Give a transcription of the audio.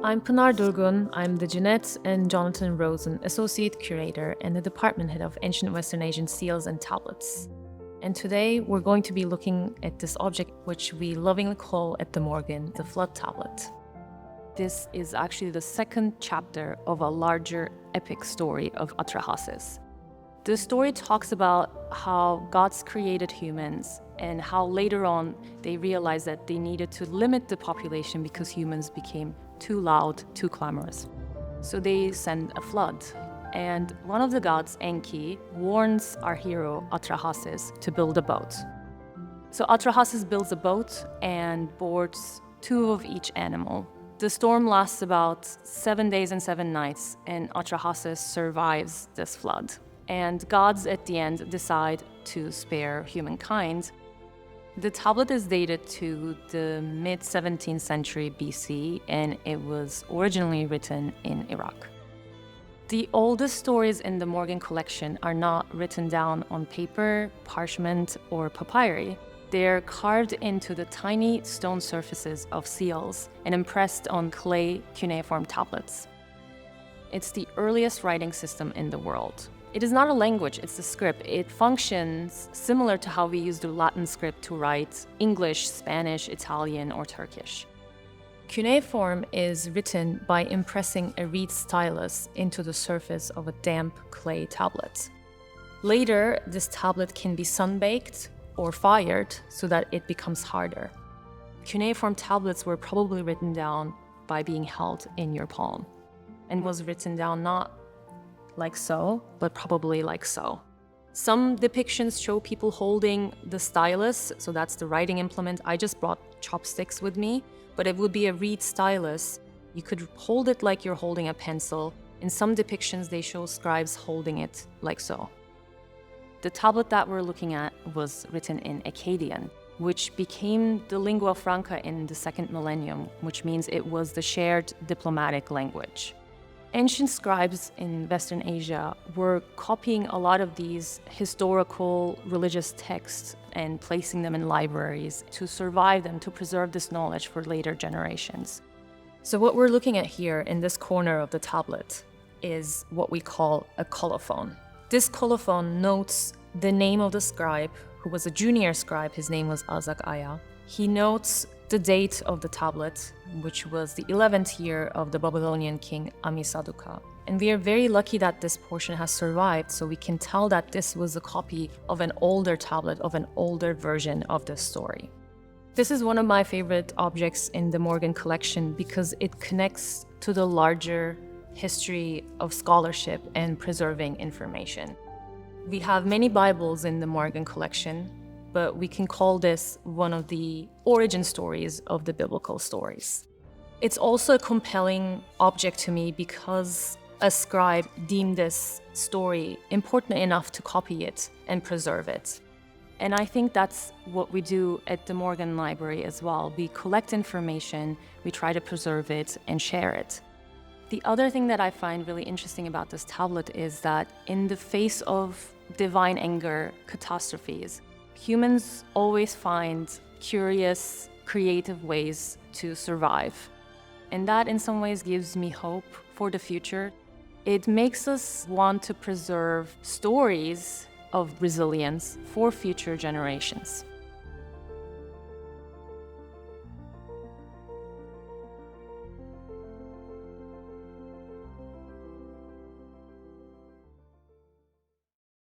I'm Pinar Durgun. I'm the Jeanette and Jonathan Rosen Associate Curator and the Department Head of Ancient Western Asian Seals and Tablets. And today we're going to be looking at this object which we lovingly call at the Morgan the Flood Tablet. This is actually the second chapter of a larger epic story of Atrahasis. The story talks about how gods created humans and how later on they realized that they needed to limit the population because humans became too loud, too clamorous. So they send a flood. And one of the gods, Enki, warns our hero Atrahasis to build a boat. So Atrahasis builds a boat and boards two of each animal. The storm lasts about 7 days and 7 nights, and Atrahasis survives this flood. And gods at the end decide to spare humankind. The tablet is dated to the mid-17th century BC, and it was originally written in Iraq. The oldest stories in the Morgan collection are not written down on paper, parchment, or papyri. They're carved into the tiny stone surfaces of seals and impressed on clay cuneiform tablets. It's the earliest writing system in the world. It is not a language, it's a script. It functions similar to how we use the Latin script to write English, Spanish, Italian, or Turkish. Cuneiform is written by impressing a reed stylus into the surface of a damp clay tablet. Later, this tablet can be sun-baked or fired so that it becomes harder. Cuneiform tablets were probably written down by being held in your palm and was written down not like so, but probably like so. Some depictions show people holding the stylus, so that's the writing implement. I just brought chopsticks with me, but it would be a reed stylus. You could hold it like you're holding a pencil. In some depictions, they show scribes holding it like so. The tablet that we're looking at was written in Akkadian, which became the lingua franca in the second millennium, which means it was the shared diplomatic language. Ancient scribes in Western Asia were copying a lot of these historical religious texts and placing them in libraries to survive them, to preserve this knowledge for later generations. So what we're looking at here in this corner of the tablet is what we call a colophon. This colophon notes the name of the scribe, who was a junior scribe. His name was Azak Aya. He notes the date of the tablet, which was the 11th year of the Babylonian king Amisaduqa. And we are very lucky that this portion has survived, so we can tell that this was a copy of an older tablet, of an older version of this story. This is one of my favorite objects in the Morgan collection because it connects to the larger history of scholarship and preserving information. We have many Bibles in the Morgan collection, but we can call this one of the origin stories of the biblical stories. It's also a compelling object to me because a scribe deemed this story important enough to copy it and preserve it. And I think that's what we do at the Morgan Library as well. We collect information, we try to preserve it and share it. The other thing that I find really interesting about this tablet is that in the face of divine anger, catastrophes, humans always find curious, creative ways to survive. And that in some ways gives me hope for the future. It makes us want to preserve stories of resilience for future generations.